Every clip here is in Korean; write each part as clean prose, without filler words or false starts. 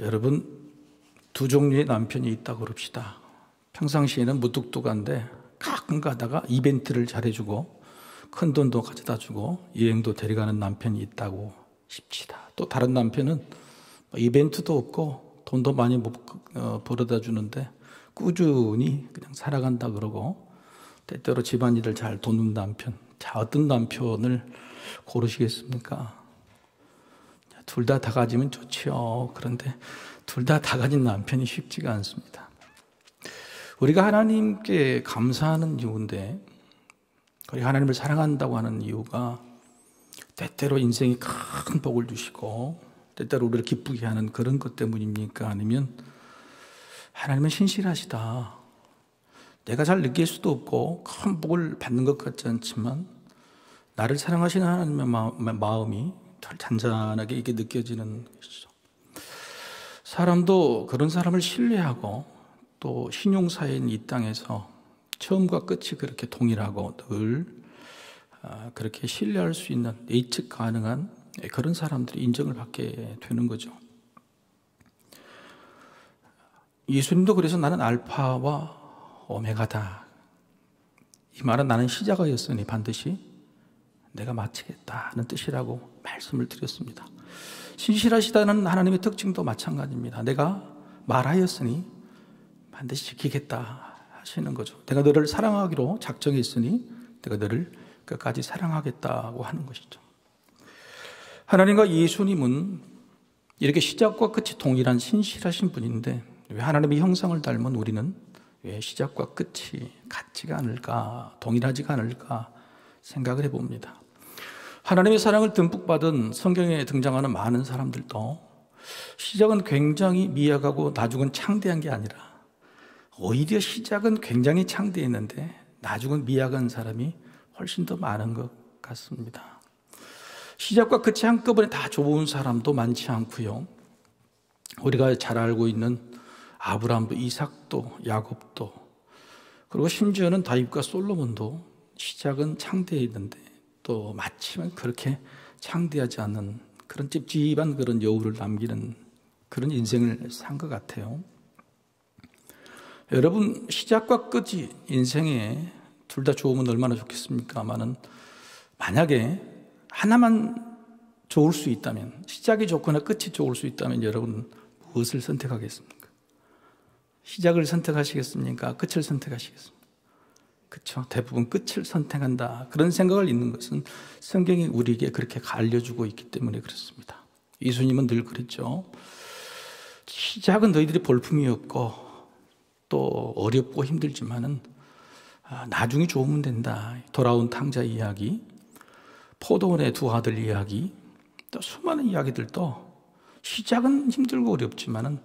여러분, 두 종류의 남편이 있다고 그럽시다. 평상시에는 무뚝뚝한데 가끔 가다가 이벤트를 잘해주고 큰 돈도 가져다 주고 여행도 데려가는 남편이 있다고 싶시다. 또 다른 남편은 이벤트도 없고 돈도 많이 못 벌어다 주는데 꾸준히 그냥 살아간다 그러고, 때때로 집안일을 잘 돕는 남편. 자, 어떤 남편을 고르시겠습니까? 둘 다 가지면 좋지요. 그런데 둘 다 가진 남편이 쉽지가 않습니다. 우리가 하나님께 감사하는 이유인데, 우리가 하나님을 사랑한다고 하는 이유가 때때로 인생이 큰 복을 주시고 때때로 우리를 기쁘게 하는 그런 것 때문입니까? 아니면 하나님은 신실하시다, 내가 잘 느낄 수도 없고 큰 복을 받는 것 같지 않지만 나를 사랑하시는 하나님의 마음이 덜 잔잔하게 이게 느껴지는 것이죠. 사람도 그런 사람을 신뢰하고 또 신용사인 이 땅에서 처음과 끝이 그렇게 동일하고 늘 그렇게 신뢰할 수 있는, 예측 가능한 그런 사람들이 인정을 받게 되는 거죠. 예수님도 그래서 나는 알파와 오메가다, 이 말은 나는 시작하였으니 반드시 내가 마치겠다는 뜻이라고 말씀을 드렸습니다. 신실하시다는 하나님의 특징도 마찬가지입니다. 내가 말하였으니 반드시 지키겠다 하시는 거죠. 내가 너를 사랑하기로 작정했으니 내가 너를 끝까지 사랑하겠다고 하는 것이죠. 하나님과 예수님은 이렇게 시작과 끝이 동일한 신실하신 분인데 왜 하나님의 형상을 닮은 우리는 왜 시작과 끝이 같지가 않을까, 동일하지가 않을까 생각을 해봅니다. 하나님의 사랑을 듬뿍 받은 성경에 등장하는 많은 사람들도 시작은 굉장히 미약하고 나중은 창대한 게 아니라 오히려 시작은 굉장히 창대했는데 나중은 미약한 사람이 훨씬 더 많은 것 같습니다. 시작과 끝이 한꺼번에 다 좋은 사람도 많지 않고요. 우리가 잘 알고 있는 아브라함도 이삭도 야곱도 그리고 심지어는 다윗과 솔로몬도 시작은 창대했는데 또 마침은 그렇게 창대하지 않는 그런 찝찝한 그런 여우를 남기는 그런 인생을 산 것 같아요. 여러분, 시작과 끝이 인생에 둘 다 좋으면 얼마나 좋겠습니까마는 만약에 하나만 좋을 수 있다면, 시작이 좋거나 끝이 좋을 수 있다면 여러분 무엇을 선택하겠습니까? 시작을 선택하시겠습니까? 끝을 선택하시겠습니까? 그렇죠. 대부분 끝을 선택한다. 그런 생각을 있는 것은 성경이 우리에게 그렇게 알려주고 있기 때문에 그렇습니다. 예수님은 늘 그랬죠. 시작은 너희들이 볼품이 없고 또 어렵고 힘들지만은 나중에 좋으면 된다. 돌아온 탕자 이야기, 포도원의 두 아들 이야기, 또 수많은 이야기들도 시작은 힘들고 어렵지만은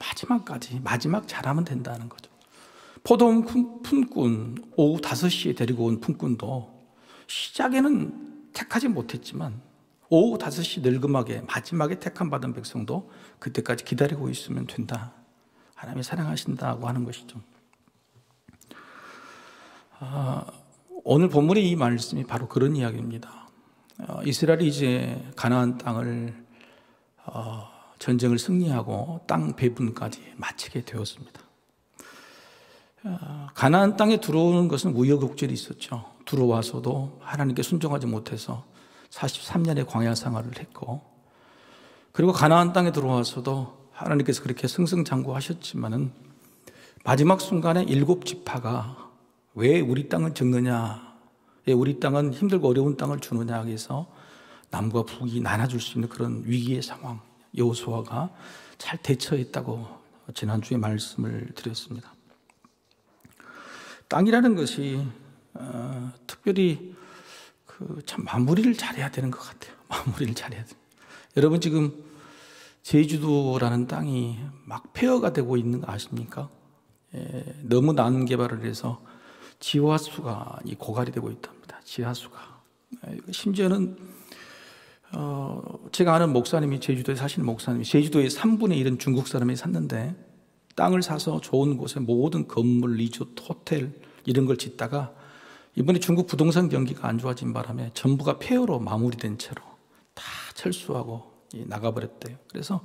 마지막까지 마지막 잘하면 된다는 거죠. 포도원 품꾼, 오후 5시에 데리고 온 품꾼도 시작에는 택하지 못했지만 오후 5시 늙음하게 마지막에 택함 받은 백성도 그때까지 기다리고 있으면 된다. 하나님이 사랑하신다고 하는 것이죠. 오늘 본문의 이 말씀이 바로 그런 이야기입니다. 이스라엘이 이제 가나안 땅을 전쟁을 승리하고 땅 배분까지 마치게 되었습니다. 가나안 땅에 들어오는 것은 우여곡절이 있었죠. 들어와서도 하나님께 순종하지 못해서 43년의 광야 생활을 했고, 그리고 가나안 땅에 들어와서도 하나님께서 그렇게 승승장구하셨지만은 마지막 순간에 7지파가 왜 우리 땅을 적느냐, 왜 우리 땅은 힘들고 어려운 땅을 주느냐 해서 남과 북이 나눠줄 수 있는 그런 위기의 상황, 여호수아가 잘 대처했다고 지난주에 말씀을 드렸습니다. 땅이라는 것이 특별히 참 마무리를 잘해야 되는 것 같아요. 마무리를 잘해야 돼요. 여러분, 지금 제주도라는 땅이 막 폐허가 되고 있는 거 아십니까? 너무 난개발을 해서 지하수가 고갈이 되고 있답니다. 지하수가. 심지어는 제가 아는 목사님이, 제주도에 사시는 목사님이 제주도에 3분의 1은 중국 사람이 샀는데 땅을 사서 좋은 곳에 모든 건물, 리조트, 호텔 이런 걸 짓다가 이번에 중국 부동산 경기가 안 좋아진 바람에 전부가 폐허로 마무리된 채로 다 철수하고 나가버렸대요. 그래서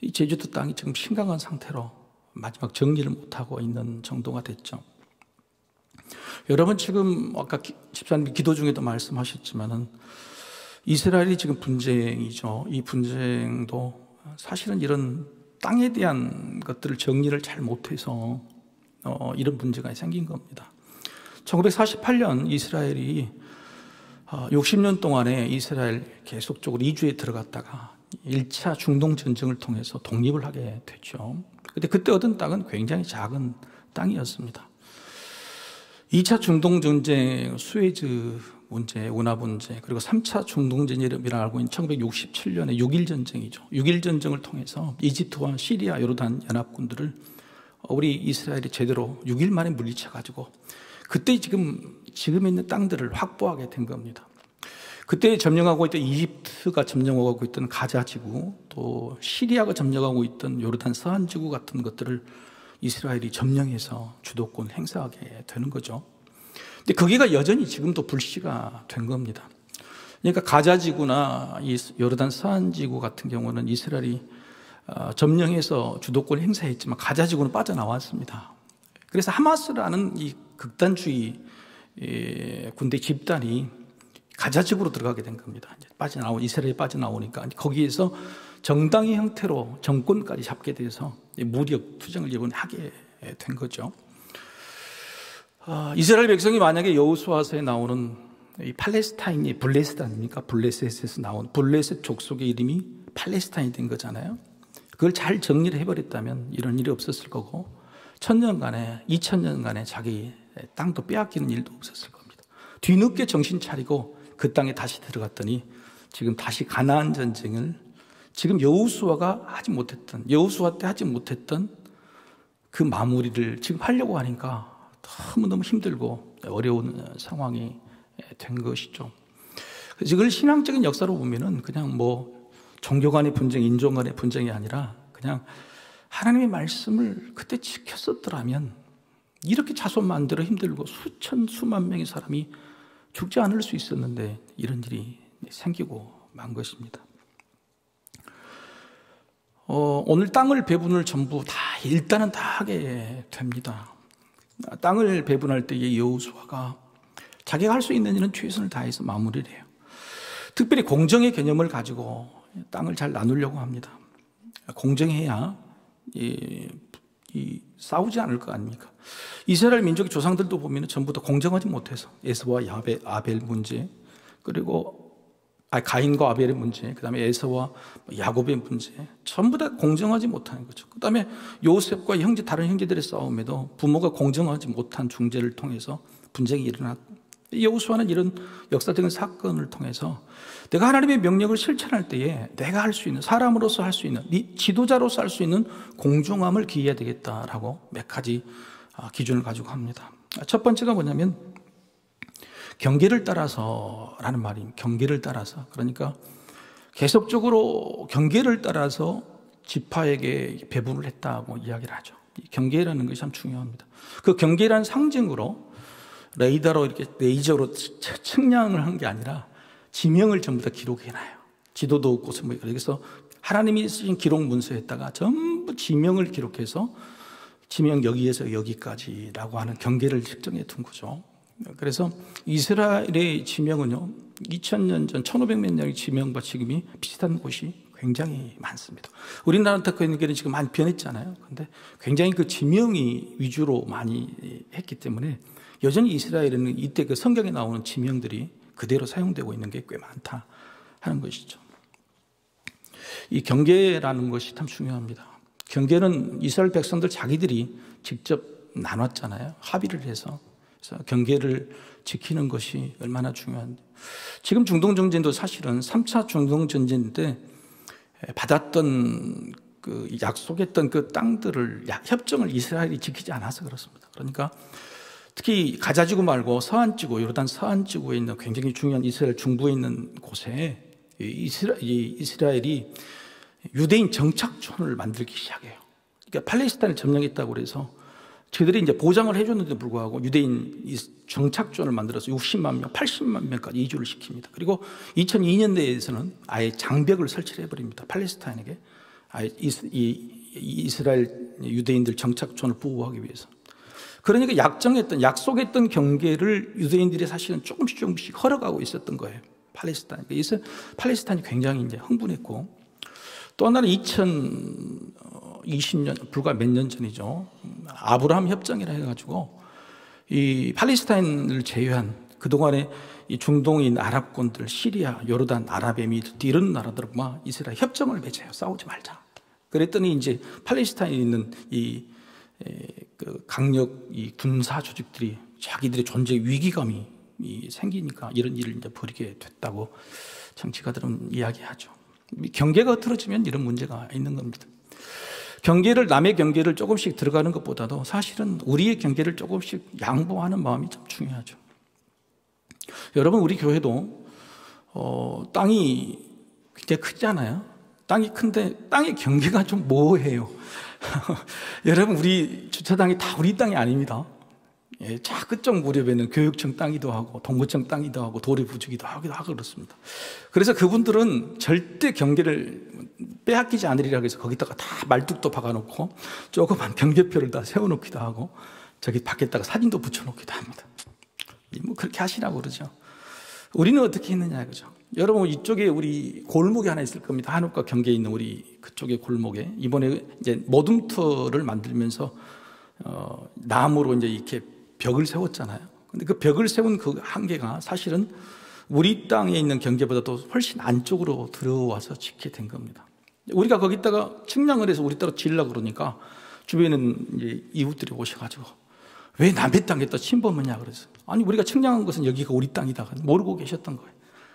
이 제주도 땅이 지금 심각한 상태로 마지막 정리를 못하고 있는 정도가 됐죠. 여러분, 지금 아까 집사님 기도 중에도 말씀하셨지만은 이스라엘이 지금 분쟁이죠. 이 분쟁도 사실은 이런 땅에 대한 것들을 정리를 잘 못해서 이런 문제가 생긴 겁니다. 1948년 이스라엘이 60년 동안에 이스라엘 계속적으로 이주에 들어갔다가 1차 중동전쟁을 통해서 독립을 하게 됐죠. 근데 그때 얻은 땅은 굉장히 작은 땅이었습니다. 2차 중동전쟁, 수에즈 문제, 운하 문제, 그리고 3차 중동전쟁이라고 알고 있는 1967년에 6.1전쟁이죠. 6.1전쟁을 통해서 이집트와 시리아, 요르단 연합군들을 우리 이스라엘이 제대로 6일 만에 물리쳐가지고 그때 지금 있는 땅들을 확보하게 된 겁니다. 그때 점령하고 있던 이집트가 점령하고 있던 가자 지구, 또 시리아가 점령하고 있던 요르단 서한 지구 같은 것들을 이스라엘이 점령해서 주도권 행사하게 되는 거죠. 근데 거기가 여전히 지금도 불씨가 된 겁니다. 그러니까 가자 지구나 이 요르단 서한 지구 같은 경우는 이스라엘이 점령해서 주도권 행사했지만 가자 지구는 빠져나왔습니다. 그래서 하마스라는 이 극단주의 군대 집단이 가자 지구로 들어가게 된 겁니다. 이스라엘이 빠져나오니까 거기에서 정당의 형태로 정권까지 잡게 돼서 무력 투쟁을 이번에 하게 된 거죠. 이스라엘 백성이 만약에 여호수아서에 나오는 이 팔레스타인이 블레셋 아닙니까? 블레셋에서 나온 블레셋 족속의 이름이 팔레스타인이 된 거잖아요. 그걸 잘 정리를 해버렸다면 이런 일이 없었을 거고 1000년간에 2000년간에 자기 땅도 빼앗기는 일도 없었을 겁니다. 뒤늦게 정신 차리고 그 땅에 다시 들어갔더니 지금 다시 가나안 전쟁을 지금 여호수아가 여호수아 때 하지 못했던 그 마무리를 지금 하려고 하니까 너무너무 힘들고 어려운 상황이 된 것이죠. 이걸 신앙적인 역사로 보면은 그냥 뭐 종교 간의 분쟁, 인종 간의 분쟁이 아니라 그냥 하나님의 말씀을 그때 지켰었더라면 이렇게 자손 만들어 힘들고 수만 명의 사람이 죽지 않을 수 있었는데 이런 일이 생기고 만 것입니다. 오늘 땅을 배분을 전부 일단은 다 하게 됩니다. 땅을 배분할 때에 여호수아가 자기가 할 수 있는 일은 최선을 다해서 마무리를 해요. 특별히 공정의 개념을 가지고 땅을 잘 나누려고 합니다. 공정해야 싸우지 않을 거 아닙니까? 이스라엘 민족의 조상들도 보면 전부 다 공정하지 못해서 에서와 아벨 문제, 그리고 가인과 아벨의 문제, 그 다음에 에서와 야곱의 문제, 전부 다 공정하지 못하는 거죠. 그 다음에 요셉과 다른 형제들의 싸움에도 부모가 공정하지 못한 중재를 통해서 분쟁이 일어났고, 여호수아는 이런 역사적인 사건을 통해서 내가 하나님의 명령을 실천할 때에 내가 할 수 있는, 사람으로서 할 수 있는, 지도자로서 할 수 있는 공정함을 기해야 되겠다라고 몇 가지 기준을 가지고 합니다. 첫 번째가 뭐냐면 경계를 따라서라는 말입니다. 경계를 따라서. 그러니까 계속적으로 경계를 따라서 지파에게 배분을 했다고 이야기를 하죠. 경계라는 것이 참 중요합니다. 그 경계라는 상징으로 레이저로 측량을 한 게 아니라 지명을 전부 다 기록해놔요. 지도도 없고 그래서 하나님이 쓰신 기록 문서에다가 전부 지명을 기록해서 지명 여기에서 여기까지라고 하는 경계를 측정해 둔 거죠. 그래서 이스라엘의 지명은요, 2000년 전 1500몇 년의 지명과 지금이 비슷한 곳이 굉장히 많습니다. 우리나라 특허인계는 지금 많이 변했잖아요. 근데 굉장히 그 지명이 위주로 많이 했기 때문에 여전히 이스라엘에는 이때 그 성경에 나오는 지명들이 그대로 사용되고 있는 게 꽤 많다 하는 것이죠. 이 경계라는 것이 참 중요합니다. 경계는 이스라엘 백성들 자기들이 직접 나눴잖아요. 합의를 해서. 그래서 경계를 지키는 것이 얼마나 중요한데, 지금 중동전쟁도 사실은 3차 중동전쟁 때 받았던 그 약속했던 그 땅들을 협정을 이스라엘이 지키지 않아서 그렇습니다. 그러니까 특히 가자지구 말고 서한지구, 요르단 서한지구에 있는 굉장히 중요한 이스라엘 중부에 있는 곳에 이스라엘이 유대인 정착촌을 만들기 시작해요. 그러니까 팔레스타인을 점령했다고 그래서 저희들이 이제 보장을 해줬는데도 불구하고 유대인 정착촌을 만들어서 60만 명, 80만 명까지 이주를 시킵니다. 그리고 2002년대에서는 아예 장벽을 설치를 해버립니다. 팔레스타인에게 이스라엘 유대인들 정착촌을 보호하기 위해서. 그러니까 약속했던 경계를 유대인들이 사실은 조금씩 허락하고 있었던 거예요. 팔레스타인. 그래서 팔레스타인이 굉장히 이제 흥분했고, 또 하나는 2020년, 불과 몇 년 전이죠. 아브라함 협정이라 해가지고 이 팔레스타인을 제외한 그동안에 이 중동인 아랍권들, 시리아, 요르단, 아랍에미리트 이런 나라들과 이스라엘 협정을 맺어요. 싸우지 말자. 그랬더니 이제 팔레스타인에 있는 그 강력 이 군사 조직들이 자기들의 존재 위기감이 생기니까 이런 일을 이제 벌이게 됐다고 정치가들은 이야기하죠. 경계가 틀어지면 이런 문제가 있는 겁니다. 남의 경계를 조금씩 들어가는 것보다도 사실은 우리의 경계를 조금씩 양보하는 마음이 참 중요하죠. 여러분, 우리 교회도 땅이 굉장히 크잖아요. 땅이 큰데 땅의 경계가 좀 모호해요. 여러분, 우리 주차장이 다 우리 땅이 아닙니다. 자, 그쪽 무렵에는 교육청 땅이기도 하고 동구청 땅이기도 하고 도리부주기도 하기도 하고 그렇습니다. 그래서 그분들은 절대 경계를 빼앗기지 않으리라고 해서 거기다가 다 말뚝도 박아놓고 조그만 경계표를 다 세워놓기도 하고 저기 밖에다가 사진도 붙여놓기도 합니다. 뭐 그렇게 하시라고 그러죠. 우리는 어떻게 했느냐 이거죠. 여러분, 이쪽에 우리 골목이 하나 있을 겁니다. 한옥과 경계에 있는 우리 그쪽의 골목에 이번에 이제 모둠터를 만들면서 나무로 이제 이렇게 벽을 세웠잖아요. 근데 그 벽을 세운 그 한계가 사실은 우리 땅에 있는 경계보다도 훨씬 안쪽으로 들어와서 짓게 된 겁니다. 우리가 거기다가 측량을 해서 우리 따로 지으려고 그러니까 주변에는 이제 이웃들이 오셔가지고 왜 남의 땅에다 침범하냐 그래서, 아니 우리가 측량한 것은 여기가 우리 땅이다 모르고 계셨던 거예요.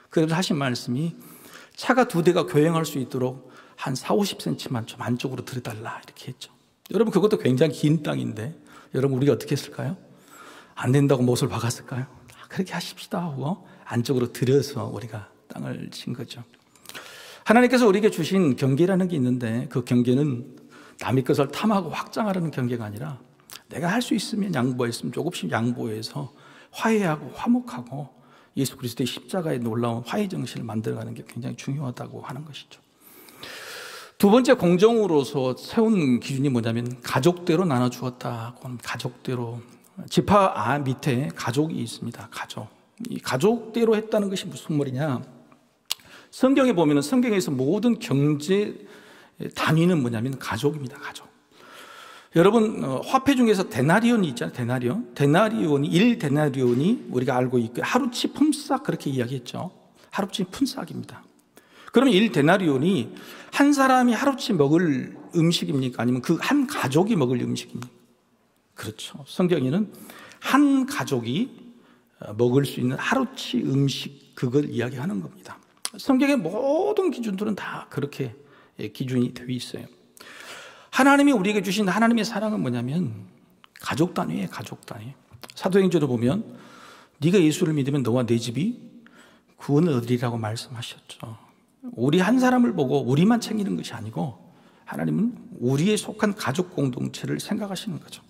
그래서 하신 말씀이 차가 2대가 교행할 수 있도록 한 40-50cm만 좀 안쪽으로 들여달라 이렇게 했죠. 여러분, 그것도 굉장히 긴 땅인데 여러분, 우리가 어떻게 했을까요? 안 된다고 못을 박았을까요? 그렇게 하십시다 하고 안쪽으로 들여서 우리가 땅을 친 거죠. 하나님께서 우리에게 주신 경계라는 게 있는데 그 경계는 남의 것을 탐하고 확장하려는 경계가 아니라 내가 할 수 있으면 양보했으면 조금씩 양보해서 화해하고 화목하고 예수 그리스도의 십자가의 놀라운 화해 정신을 만들어가는 게 굉장히 중요하다고 하는 것이죠. 두 번째 공정으로서 세운 기준이 뭐냐면 가족대로 나눠주었다고 합니다. 가족대로. 지파 밑에 가족이 있습니다. 가족. 이 가족대로 했다는 것이 무슨 말이냐? 성경에 보면 성경에서 모든 경제 단위는 뭐냐면 가족입니다. 가족. 여러분, 화폐 중에서 데나리온이 있잖아요. 데나리온이 1데나리온이 우리가 알고 있고 하루치 품삯 그렇게 이야기했죠. 하루치 품삯입니다. 그러면 1데나리온이 한 사람이 하루치 먹을 음식입니까? 아니면 그 한 가족이 먹을 음식입니까? 그렇죠. 성경에는 한 가족이 먹을 수 있는 하루치 음식, 그걸 이야기하는 겁니다. 성경의 모든 기준들은 다 그렇게 기준이 되어 있어요. 하나님이 우리에게 주신 하나님의 사랑은 뭐냐면 가족 단위예요. 가족 단위. 사도행전을 보면 네가 예수를 믿으면 너와 내 집이 구원을 얻으리라고 말씀하셨죠. 우리 한 사람을 보고 우리만 챙기는 것이 아니고 하나님은 우리에 속한 가족 공동체를 생각하시는 거죠.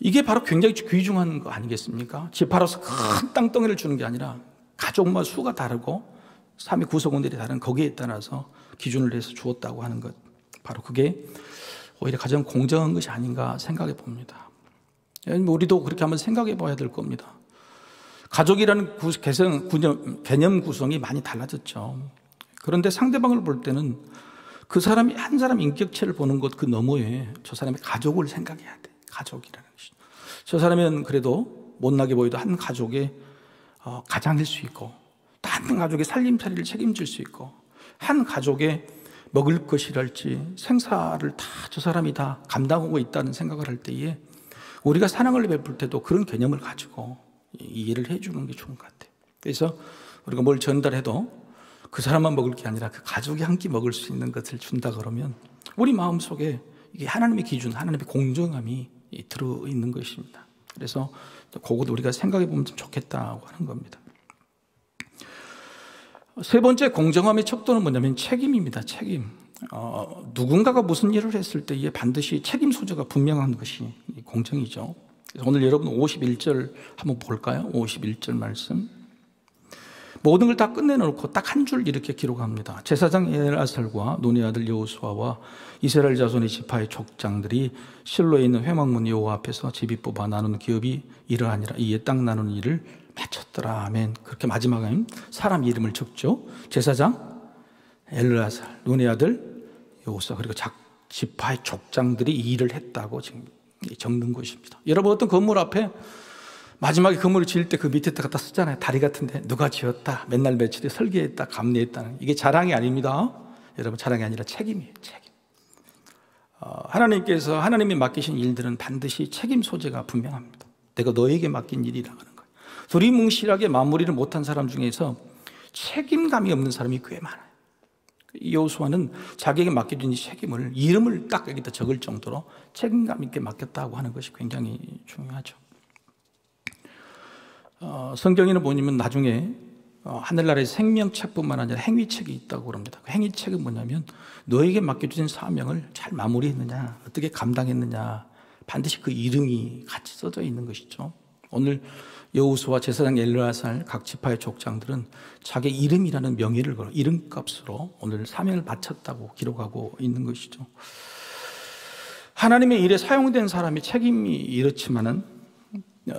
이게 바로 굉장히 귀중한 거 아니겠습니까? 지파로서 큰 땅덩이를 주는 게 아니라 가족마다 수가 다르고 삶의 구성원들이 다른 거기에 따라서 기준을 해서 주었다고 하는 것, 바로 그게 오히려 가장 공정한 것이 아닌가 생각해 봅니다. 우리도 그렇게 한번 생각해 봐야 될 겁니다. 가족이라는 개념 구성이 많이 달라졌죠. 그런데 상대방을 볼 때는 그 사람이 한 사람 인격체를 보는 것 그 너머에 저 사람의 가족을 생각해야 돼. 가족이라는 것이. 저 사람은 그래도 못나게 보여도 한 가족의 가장일 수 있고 또 한 가족의 살림살이를 책임질 수 있고 한 가족의 먹을 것이랄지 생사를 다 저 사람이 다 감당하고 있다는 생각을 할 때에 우리가 사랑을 베풀 때도 그런 개념을 가지고 이해를 해주는 게 좋은 것 같아요. 그래서 우리가 뭘 전달해도 그 사람만 먹을 게 아니라 그 가족이 한 끼 먹을 수 있는 것을 준다 그러면 우리 마음속에 이게 하나님의 기준, 하나님의 공정함이 들어있는 것입니다. 그래서 그것도 우리가 생각해 보면 좀 좋겠다고 하는 겁니다. 세 번째 공정함의 척도는 뭐냐면 책임입니다. 책임. 누군가가 무슨 일을 했을 때에 반드시 책임 소재가 분명한 것이 공정이죠. 그래서 오늘 여러분 51절 한번 볼까요? 51절 말씀. 모든 걸 다 끝내놓고 딱 한 줄 이렇게 기록합니다. 제사장 엘아살과 눈의 아들 여호수아와 이스라엘 자손의 지파의 족장들이 실로에 있는 회막문 여호와 앞에서 제비 뽑아 나누는 기업이 이러하니라. 이에 땅 나누는 일을 마쳤더라. 아멘. 그렇게 마지막에 사람 이름을 적죠. 제사장 엘아살, 눈의 아들 여호수아, 그리고 각 지파의 족장들이 이 일을 했다고 지금 적는 것입니다. 여러분, 어떤 건물 앞에 마지막에 건물을 지을 때 그 밑에다 갖다 쓰잖아요. 다리 같은데 누가 지었다, 맨날 며칠에 설계했다, 감리했다는. 이게 자랑이 아닙니다. 여러분, 자랑이 아니라 책임이에요. 책임. 하나님께서 하나님이 맡기신 일들은 반드시 책임 소재가 분명합니다. 내가 너에게 맡긴 일이라는 거예요. 두리뭉실하게 마무리를 못한 사람 중에서 책임감이 없는 사람이 꽤 많아요. 여호수아는 자기에게 맡겨진 이 책임을 이름을 딱 여기다 적을 정도로 책임감 있게 맡겼다고 하는 것이 굉장히 중요하죠. 성경에는 보면 나중에 하늘나라의 생명책뿐만 아니라 행위책이 있다고 그럽니다. 그 행위책은 뭐냐면 너에게 맡겨진 사명을 잘 마무리했느냐, 어떻게 감당했느냐, 반드시 그 이름이 같이 써져 있는 것이죠. 오늘 여호수아, 제사장 엘르아살, 각 지파의 족장들은 자기 이름이라는 명예를 걸어 이름값으로 오늘 사명을 바쳤다고 기록하고 있는 것이죠. 하나님의 일에 사용된 사람이 책임이 이렇지만은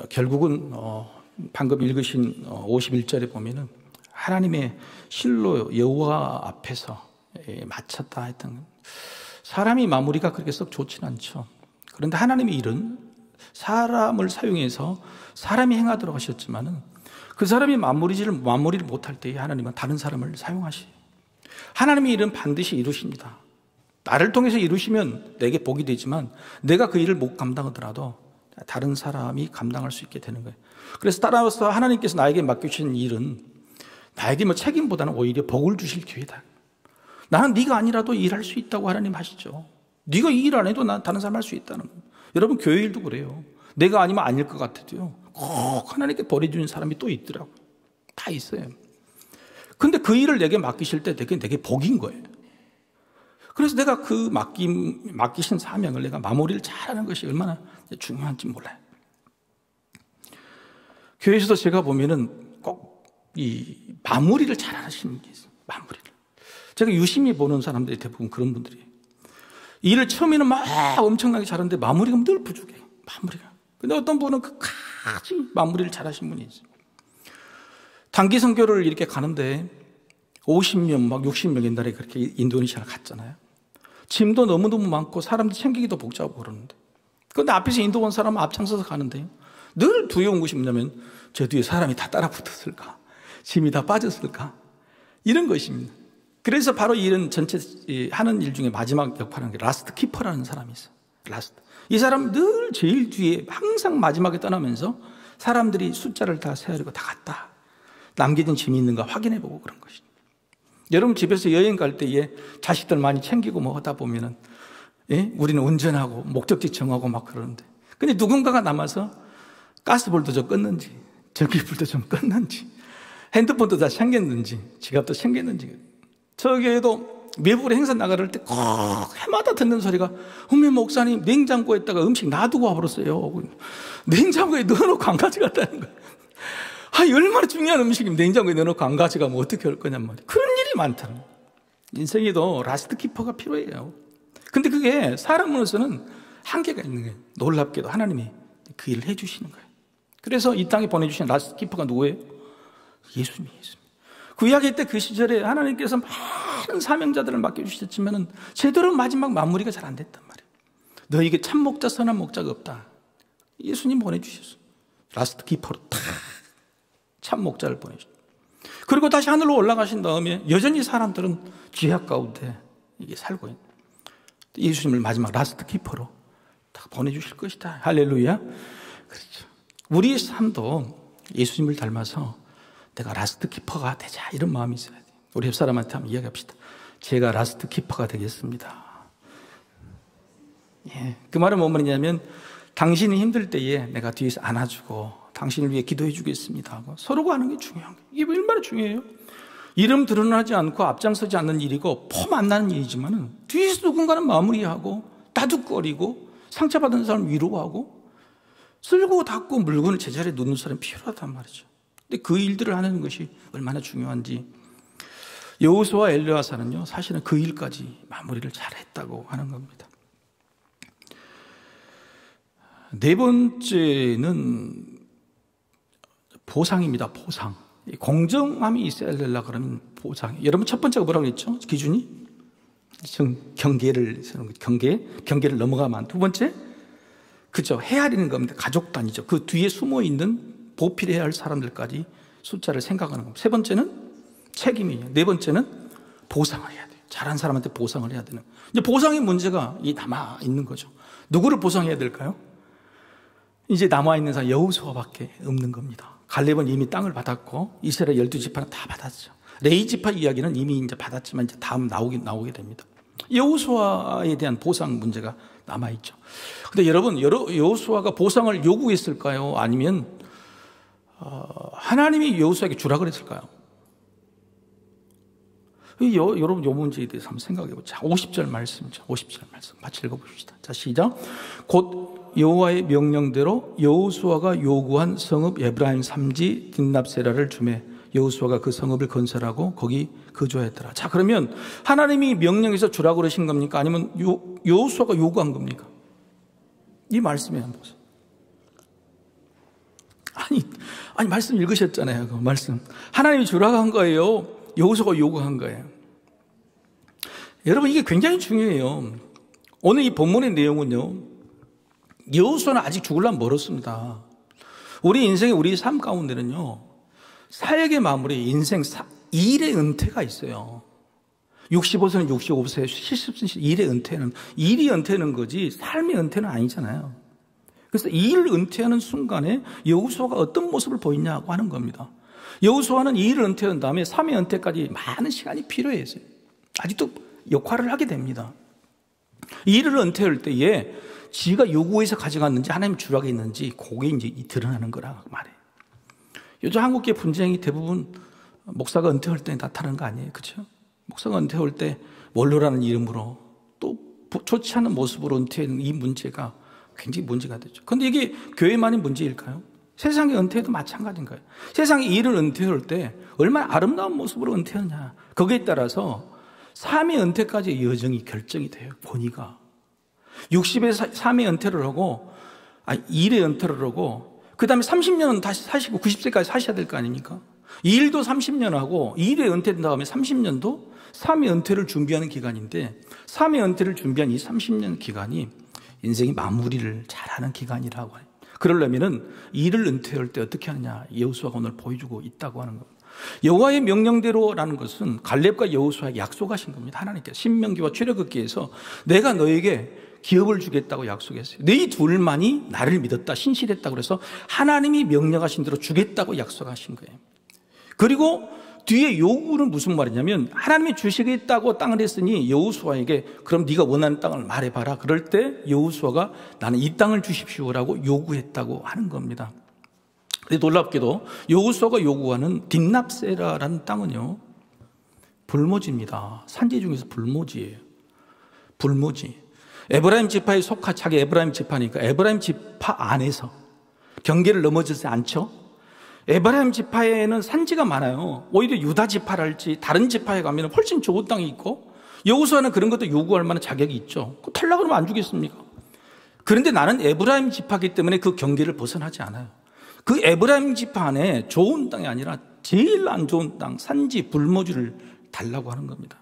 결국은 방금 읽으신 51절에 보면은 하나님의 실로 여호와 앞에서 마쳤다 했던, 사람이 마무리가 그렇게 썩 좋진 않죠. 그런데 하나님의 일은 사람을 사용해서 사람이 행하도록 하셨지만은 그 사람이 마무리를 못할 때에 하나님은 다른 사람을 사용하시. 하나님의 일은 반드시 이루십니다. 나를 통해서 이루시면 내게 복이 되지만 내가 그 일을 못 감당하더라도 다른 사람이 감당할 수 있게 되는 거예요. 그래서 따라서 하나님께서 나에게 맡겨주신 일은 나에게 책임보다는 오히려 복을 주실 기회다. 나는 네가 아니라도 일할 수 있다고 하나님 하시죠. 네가 이 일 안 해도 난 다른 사람 할 수 있다는 거예요. 여러분, 교회 일도 그래요. 내가 아니면 아닐 것 같아도요, 꼭 하나님께 버려주는 사람이 또 있더라고요. 다 있어요. 근데 그 일을 내게 맡기실 때 내게 복인 거예요. 그래서 내가 그 맡기신 사명을 내가 마무리를 잘하는 것이 얼마나 중요한지 몰라요. 교회에서도 제가 보면은 꼭 이 마무리를 잘 하시는 게 있어요. 마무리를. 제가 유심히 보는 사람들이 대부분 그런 분들이에요. 일을 처음에는 막 엄청나게 잘하는데 마무리가 늘 부족해요. 마무리가. 근데 어떤 분은 끝까지 마무리를 잘 하신 분이 있어요. 단기 선교를 이렇게 가는데 50명, 막 60명 옛날에 그렇게 인도네시아를 갔잖아요. 짐도 너무너무 많고 사람들 챙기기도 복잡하고 그러는데, 그런데 앞에서 인도 온 사람은 앞장서서 가는데요, 늘 두려운 것이 뭐냐면 저 뒤에 사람이 다 따라 붙었을까, 짐이 다 빠졌을까, 이런 것입니다. 그래서 바로 이런 전체 하는 일 중에 마지막 역할하는 게 라스트 키퍼라는 사람이 있어요. 라스트. 이 사람은 늘 제일 뒤에 항상 마지막에 떠나면서 사람들이 숫자를 다 세어리고 다 갔다, 남겨진 짐이 있는가 확인해보고 그런 것이죠. 여러분, 집에서 여행 갈 때에 자식들 많이 챙기고 뭐 하다 보면은, 예? 우리는 운전하고 목적지 정하고 막 그러는데, 근데 누군가가 남아서 가스불도 좀 껐는지, 전기불도 좀 껐는지, 핸드폰도 다 챙겼는지, 지갑도 챙겼는지. 저기에도 외부로 행사 나갈 때 꼭 해마다 듣는 소리가, 어머 목사님 냉장고에다가 음식 놔두고 와버렸어요. 냉장고에 넣어놓고 안 가져갔다는 거예요. 얼마나 중요한 음식이면 냉장고에 넣어놓고 안 가져가면 어떻게 할 거냔 말이에요. 그런 일이 많다는 거예요. 인생에도 라스트 키퍼가 필요해요. 근데 그게 사람으로서는 한계가 있는 거예요. 놀랍게도 하나님이 그 일을 해주시는 거예요. 그래서 이 땅에 보내주신 라스트 키퍼가 누구예요? 예수님이에요. 그 이야기 때 그 시절에 하나님께서 많은 사명자들을 맡겨주셨지만 제대로 마지막 마무리가 잘 안 됐단 말이에요. 너에게 참 목자 선한 목자가 없다. 예수님 보내주셨어요. 라스트 키퍼로 탁 참 목자를 보내주셨어요. 그리고 다시 하늘로 올라가신 다음에 여전히 사람들은 죄악 가운데 이게 살고 있는, 예수님을 마지막 라스트 키퍼로 딱 보내주실 것이다. 할렐루야. 그렇죠. 우리의 삶도 예수님을 닮아서 내가 라스트 키퍼가 되자, 이런 마음이 있어야 돼요. 우리 옆 사람한테 한번 이야기합시다. 제가 라스트 키퍼가 되겠습니다. 예, 그 말은 뭔 말이냐면, 당신이 힘들 때에 내가 뒤에서 안아주고 당신을 위해 기도해 주겠습니다 하고 서로가 하는 게 중요한 거예요. 이게 얼마나 중요해요? 이름 드러나지 않고 앞장서지 않는 일이고 폼 안 나는 일이지만 뒤에서 누군가는 마무리하고 따둑거리고 상처받은 사람 위로하고 쓸고 닦고 물건을 제자리에 놓는 사람이 필요하단 말이죠. 근데 그 일들을 하는 것이 얼마나 중요한지 여호수아와 엘르야사는요 사실은 그 일까지 마무리를 잘했다고 하는 겁니다. 네 번째는 보상입니다. 보상. 공정함이 있어야 되려 그러면 보상. 여러분 첫 번째가 뭐라고 했죠? 기준이? 경계를 세우는 거죠. 경계를 넘어가면 두 번째? 그죠. 헤아리는 겁니다. 가족 단위죠. 그 뒤에 숨어 있는 보필해야 할 사람들까지 숫자를 생각하는 겁니다. 세 번째는 책임이에요. 네 번째는 보상을 해야 돼요. 잘한 사람한테 보상을 해야 되는. 이제 보상의 문제가 남아 있는 거죠. 누구를 보상해야 될까요? 이제 남아 있는 사람 여호수아밖에 없는 겁니다. 갈렙은 이미 땅을 받았고 이스라엘 12지파는 다 받았죠. 레위 지파 이야기는 이미 이제 받았지만 이제 다음 나오게 됩니다. 여호수아에 대한 보상 문제가 남아 있죠. 근데 여러분, 여호수아가 보상을 요구했을까요? 아니면 하나님이 여호수아에게 주라 그랬을까요? 여러분, 이 문제에 대해서 한번 생각해 보자. 50절 말씀이죠. 50절 말씀 같이 읽어봅시다. 자, 시작. 곧 여호와의 명령대로 여호수아가 요구한 성읍 에브라임 삼지 딥납세라를 주매 여호수아가 그 성읍을 건설하고 거기 거주하였더라. 자, 그러면 하나님이 명령해서 주라고 그러신 겁니까? 아니면 여호수아가 요구한 겁니까? 이 말씀에 한번 보세요. 아니 말씀 읽으셨잖아요. 그 말씀. 하나님이 주라고 한 거예요. 여호수아가 요구한 거예요. 여러분, 이게 굉장히 중요해요. 오늘 이 본문의 내용은요, 여호수아는 아직 죽으려면 멀었습니다. 우리 인생의 우리 삶 가운데는요, 사역의 마무리, 인생 일의 은퇴가 있어요. 65세는 65세, 70세 일의 은퇴는, 일이 은퇴는 거지 삶의 은퇴는 아니잖아요. 그래서 이 일을 은퇴하는 순간에 여호수아가 어떤 모습을 보이냐고 하는 겁니다. 여호수아는 이 일을 은퇴한 다음에 3의 은퇴까지 많은 시간이 필요했어요. 아직도 역할을 하게 됩니다. 이 일을 은퇴할 때에 지가 요구해서 가져갔는지 하나님 주라고 했는지 그게 이제 드러나는 거라 말이에요. 요즘 한국계 분쟁이 대부분 목사가 은퇴할 때 나타나는 거 아니에요? 그렇죠? 목사가 은퇴할 때 원로라는 이름으로 또 좋지 않은 모습으로 은퇴하는 이 문제가 굉장히 문제가 되죠. 그런데 이게 교회만의 문제일까요? 세상의 은퇴도 마찬가지인 거예요. 세상의 일을 은퇴할 때 얼마나 아름다운 모습으로 은퇴하느냐, 거기에 따라서 삶의 은퇴까지의 여정이 결정이 돼요. 본의가 60에 삶의 은퇴를 하고 일의 은퇴를 하고 그 다음에 30년은 다시 사시고 90세까지 사셔야 될 거 아닙니까? 일도 30년 하고 일의 은퇴된 다음에 30년도 삶의 은퇴를 준비하는 기간인데, 삶의 은퇴를 준비한 이 30년 기간이 인생의 마무리를 잘하는 기간이라고 해요. 그러려면은 일을 은퇴할 때 어떻게 하느냐, 여호수아가 오늘 보여주고 있다고 하는 겁니다. 여호와의 명령대로라는 것은 갈렙과 여호수아에게 약속하신 겁니다. 하나님께서 신명기와 출애굽기에서 내가 너에게 기업을 주겠다고 약속했어요. 너희 둘만이 나를 믿었다, 신실했다 그래서 하나님이 명령하신 대로 주겠다고 약속하신 거예요. 그리고 뒤에 요구는 무슨 말이냐면, 하나님이 주시겠다고 땅을 했으니 여호수아에게 그럼 네가 원하는 땅을 말해봐라. 그럴 때 여호수아가 나는 이 땅을 주십시오라고 요구했다고 하는 겁니다. 근데 놀랍게도 여호수아가 요구하는 딥납세라라는 땅은요, 불모지입니다. 산지 중에서 불모지예요. 불모지. 에브라임 지파에 속한, 자기 에브라임 지파니까 에브라임 지파 안에서 경계를 넘어지지 않죠. 에브라임 지파에는 산지가 많아요. 오히려 유다 지파랄지 다른 지파에 가면 훨씬 좋은 땅이 있고, 여호수아는 그런 것도 요구할 만한 자격이 있죠. 탈락을 하면 안 주겠습니까? 그런데 나는 에브라임 지파이기 때문에 그 경계를 벗어나지 않아요. 그 에브라임 지파 안에 좋은 땅이 아니라 제일 안 좋은 땅, 산지, 불모지를 달라고 하는 겁니다.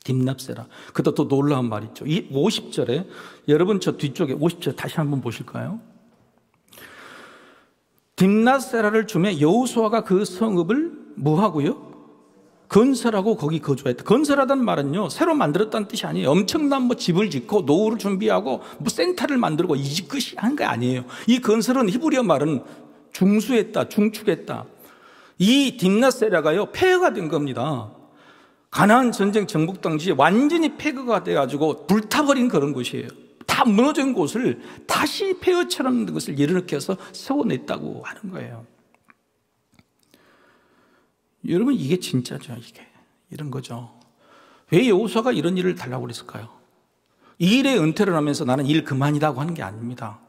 딥납세라. 그것도 또 놀라운 말이 있죠. 이 50절에, 여러분 저 뒤쪽에 50절 다시 한번 보실까요? 딥납세라를 주매 여호수아가 그 성읍을 뭐하고요? 건설하고 거기 거주했다. 건설하다는 말은요, 새로 만들었다는 뜻이 아니에요. 엄청난 뭐 집을 짓고 노후를 준비하고 뭐 센터를 만들고 이 집 끝이 한 게 아니에요. 이 건설은 히브리어 말은 중수했다, 중축했다. 이 딥납세라가요, 폐허가 된 겁니다. 가나안 전쟁 정복 당시에 완전히 폐허가 돼가지고 불타버린 그런 곳이에요. 다 무너진 곳을 다시 폐허처럼 것을 일으켜서 세워냈다고 하는 거예요. 여러분, 이게 진짜죠. 이게 이런 거죠. 왜 여호수아가 이런 일을 달라고 그랬을까요? 이 일에 은퇴를 하면서 나는 일 그만이라고 하는 게 아닙니다.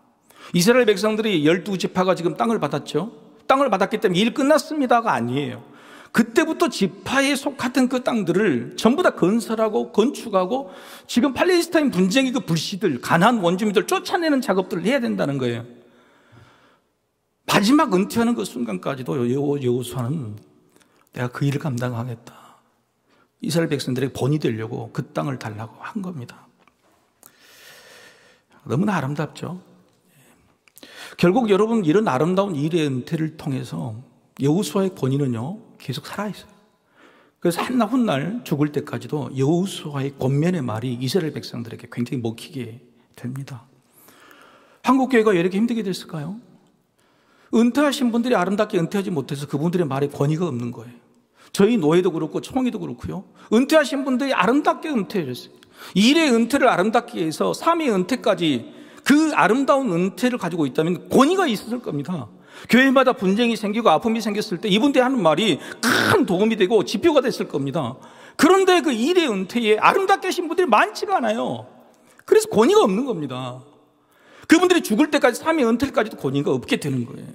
이스라엘 백성들이 12지파가 지금 땅을 받았죠. 땅을 받았기 때문에 일 끝났습니다가 아니에요. 그때부터 지파에 속하던 그 땅들을 전부 다 건설하고 건축하고 지금 팔레스타인 분쟁의 그 불씨들, 가나안 원주민들 쫓아내는 작업들을 해야 된다는 거예요. 마지막 은퇴하는 그 순간까지도 여호수아는 내가 그 일을 감당하겠다. 이스라엘 백성들에게 본이 되려고 그 땅을 달라고 한 겁니다. 너무나 아름답죠. 결국 여러분 이런 아름다운 일의 은퇴를 통해서 여호수아의 권위는요 계속 살아있어요. 그래서 한날 훗날 죽을 때까지도 여호수아의 권면의 말이 이스라엘 백성들에게 굉장히 먹히게 됩니다. 한국 교회가 왜 이렇게 힘들게 됐을까요? 은퇴하신 분들이 아름답게 은퇴하지 못해서 그분들의 말에 권위가 없는 거예요. 저희 노예도 그렇고 총회도 그렇고요. 은퇴하신 분들이 아름답게 은퇴했어요. 일의 은퇴를 아름답게 해서 삶의 은퇴까지 그 아름다운 은퇴를 가지고 있다면 권위가 있었을 겁니다. 교회마다 분쟁이 생기고 아픔이 생겼을 때 이분들이 하는 말이 큰 도움이 되고 지표가 됐을 겁니다. 그런데 그 일의 은퇴에 아름답게 하신 분들이 많지가 않아요. 그래서 권위가 없는 겁니다. 그분들이 죽을 때까지 삶의 은퇴까지도 권위가 없게 되는 거예요.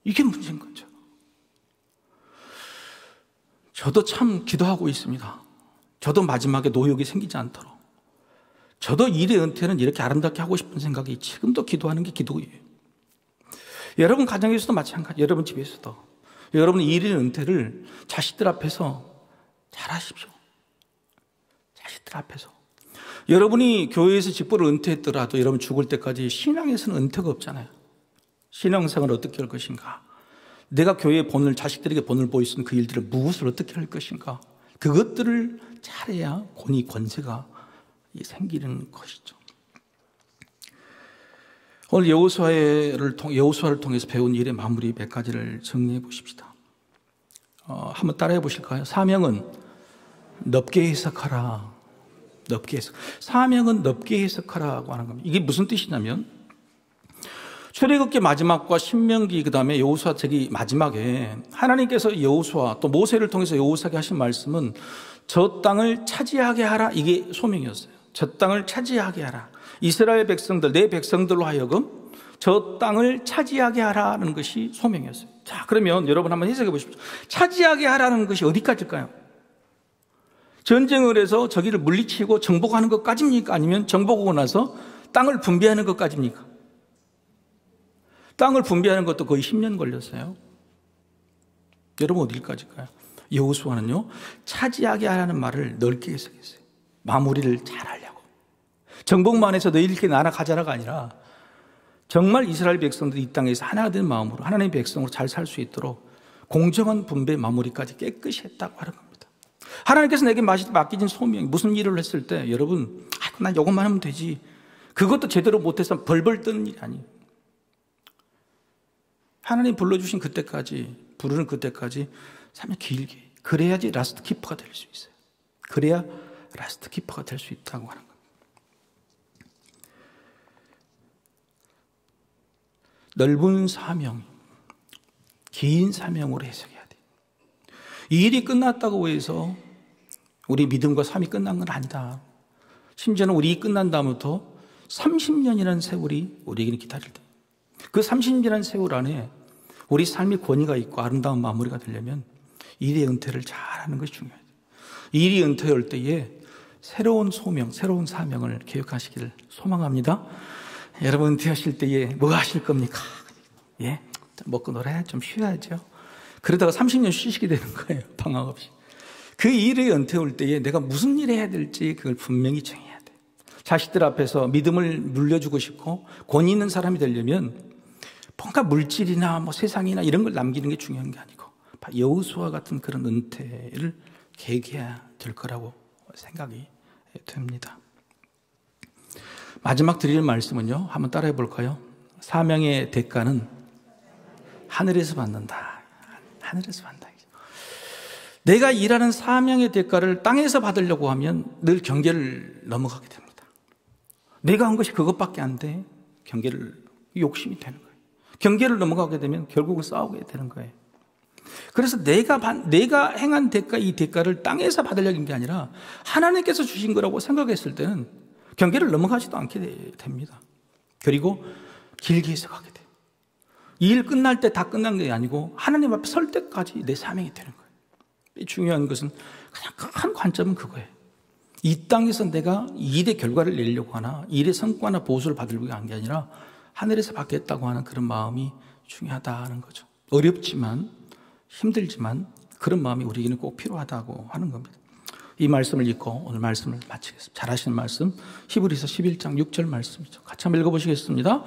이게 문제인 거죠. 저도 참 기도하고 있습니다. 저도 마지막에 노역이 생기지 않도록. 저도 일의 은퇴는 이렇게 아름답게 하고 싶은 생각이 지금도 기도하는 게 기도예요. 여러분 가정에서도 마찬가지, 여러분 집에서도 여러분 일의 은퇴를 자식들 앞에서 잘 하십시오. 자식들 앞에서. 여러분이 교회에서 직보를 은퇴했더라도 여러분 죽을 때까지 신앙에서는 은퇴가 없잖아요. 신앙생활을 어떻게 할 것인가? 내가 교회에 본을, 자식들에게 본을 보이는 그 일들을 무엇을 어떻게 할 것인가? 그것들을 잘해야 권위, 권세가 생기는 것이죠. 오늘 여호수아를 통해서 배운 일의 마무리 몇 가지를 정리해 보십시다. 한번 따라해 보실까요? 사명은 넓게 해석하라. 넓게 해석. 사명은 넓게 해석하라고 하는 겁니다. 이게 무슨 뜻이냐면 출애굽기 마지막과 신명기 그다음에 여호수아책이 마지막에 하나님께서 여호수아 또 모세를 통해서 여호수아에게 하신 말씀은 저 땅을 차지하게 하라. 이게 소명이었어요. 저 땅을 차지하게 하라. 이스라엘 백성들, 내 백성들로 하여금 저 땅을 차지하게 하라는 것이 소명이었어요. 자, 그러면 여러분 한번 해석해 보십시오. 차지하게 하라는 것이 어디까지일까요? 전쟁을 해서 저기를 물리치고 정복하는 것까지입니까? 아니면 정복하고 나서 땅을 분배하는 것까지입니까? 땅을 분배하는 것도 거의 10년 걸렸어요. 여러분 어디까지일까요? 여호수아는요, 차지하게 하라는 말을 넓게 해석했어요. 마무리를 잘하려고. 정복만 해서 너희 이렇게 나아가자라가 아니라 정말 이스라엘 백성들이 이 땅에서 하나 된 마음으로 하나님의 백성으로 잘 살 수 있도록 공정한 분배 마무리까지 깨끗이 했다고 하는 겁니다. 하나님께서 내게 맡기진 소명이 무슨 일을 했을 때 여러분 난 이것만 하면 되지 그것도 제대로 못해서 벌벌 떠는 일이 아니에요. 하나님 불러주신 그때까지 부르는 그때까지 삶이 길게 그래야지 라스트 키퍼가 될 수 있어요. 그래야 라스트 키퍼가 될 수 있다고 하는 겁니다. 넓은 사명, 긴 사명으로 해석해야 돼요. 이 일이 끝났다고 해서 우리 믿음과 삶이 끝난 건 아니다. 심지어는 우리 일이 끝난 다음부터 30년이라는 세월이 우리에게는 기다릴 때 그 30년이라는 세월 안에 우리 삶의 권위가 있고 아름다운 마무리가 되려면 일의 은퇴를 잘하는 것이 중요해요. 일이 은퇴할 때에 새로운 소명, 새로운 사명을 계획하시기를 소망합니다. 여러분 은퇴하실 때에 뭐 하실 겁니까? 예, 먹고 놀아야 좀 쉬어야죠. 그러다가 30년 쉬시게 되는 거예요. 방학 없이. 그 일의 은퇴 올 때에 내가 무슨 일을 해야 될지 그걸 분명히 정해야 돼. 자식들 앞에서 믿음을 물려주고 싶고 권위 있는 사람이 되려면 뭔가 물질이나 뭐 세상이나 이런 걸 남기는 게 중요한 게 아니고 여호수아 같은 그런 은퇴를 계획해야 될 거라고 생각이 됩니다. 마지막 드릴 말씀은요. 한번 따라해 볼까요? 사명의 대가는 하늘에서 받는다. 하늘에서 받는다. 내가 일하는 사명의 대가를 땅에서 받으려고 하면 늘 경계를 넘어가게 됩니다. 내가 한 것이 그것밖에 안 돼. 경계를 욕심이 되는 거예요. 경계를 넘어가게 되면 결국은 싸우게 되는 거예요. 그래서 내가 행한 대가, 이 대가를 땅에서 받으려고 한 게 아니라 하나님께서 주신 거라고 생각했을 때는 경계를 넘어가지도 않게 됩니다. 그리고 길게 해석하게 돼요. 이 일 끝날 때 다 끝난 게 아니고 하나님 앞에 설 때까지 내 사명이 되는 거예요. 중요한 것은 가장 큰 관점은 그거예요. 이 땅에서 내가 일의 결과를 내려고 하나 일의 성과나 보수를 받으려고 한 게 아니라 하늘에서 받겠다고 하는 그런 마음이 중요하다는 거죠. 어렵지만 힘들지만 그런 마음이 우리에게는 꼭 필요하다고 하는 겁니다. 이 말씀을 읽고 오늘 말씀을 마치겠습니다. 잘 하시는 말씀 히브리서 11장 6절 말씀이죠. 같이 한번 읽어보시겠습니다.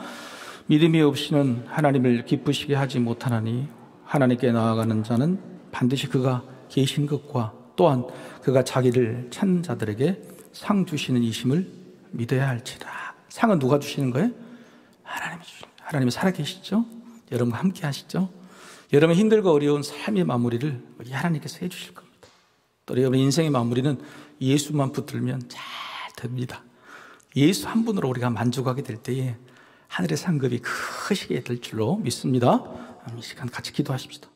믿음이 없이는 하나님을 기쁘시게 하지 못하나니 하나님께 나아가는 자는 반드시 그가 계신 것과 또한 그가 자기를 찾는 자들에게 상 주시는 이심을 믿어야 할지라. 상은 누가 주시는 거예요? 하나님이 주시는 거예요. 하나님이 살아계시죠? 여러분과 함께 하시죠? 여러분 힘들고 어려운 삶의 마무리를 하나님께서 해주실 겁니다. 또 여러분 인생의 마무리는 예수만 붙들면 잘 됩니다. 예수 한 분으로 우리가 만족하게 될 때에 하늘의 상급이 크시게 될 줄로 믿습니다. 이 시간 같이 기도하십시다.